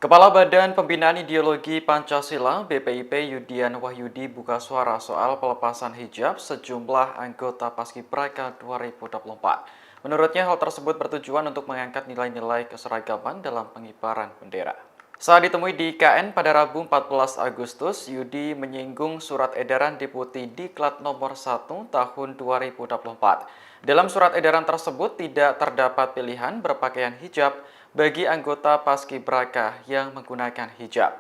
Kepala Badan Pembinaan Ideologi Pancasila (BPIP) Yudian Wahyudi buka suara soal pelepasan hijab sejumlah anggota Paskibraka 2024. Menurutnya hal tersebut bertujuan untuk mengangkat nilai-nilai keseragaman dalam pengibaran bendera. Saat ditemui di KN pada Rabu 14 Agustus, Yudi menyinggung surat edaran Deputi Diklat nomor 1 tahun 2024. Dalam surat edaran tersebut tidak terdapat pilihan berpakaian hijab bagi anggota Paskibraka yang menggunakan hijab.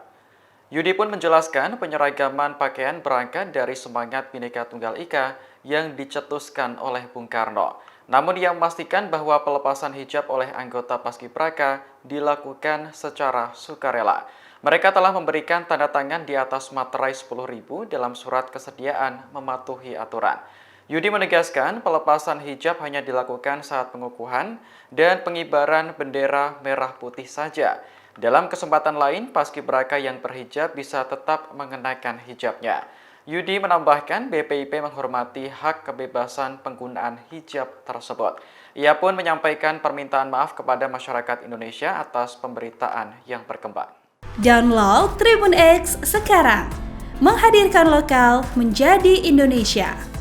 Yudi pun menjelaskan penyeragaman pakaian berangkat dari semangat Bhinneka Tunggal Ika yang dicetuskan oleh Bung Karno. Namun ia memastikan bahwa pelepasan hijab oleh anggota Paskibraka dilakukan secara sukarela. Mereka telah memberikan tanda tangan di atas materai 10.000 dalam surat kesediaan mematuhi aturan. Yudi menegaskan pelepasan hijab hanya dilakukan saat pengukuhan dan pengibaran bendera merah putih saja. Dalam kesempatan lain, paskibraka yang berhijab bisa tetap mengenakan hijabnya. Yudi menambahkan BPIP menghormati hak kebebasan penggunaan hijab tersebut. Ia pun menyampaikan permintaan maaf kepada masyarakat Indonesia atas pemberitaan yang berkembang. Download Tribun X sekarang, menghadirkan lokal menjadi Indonesia.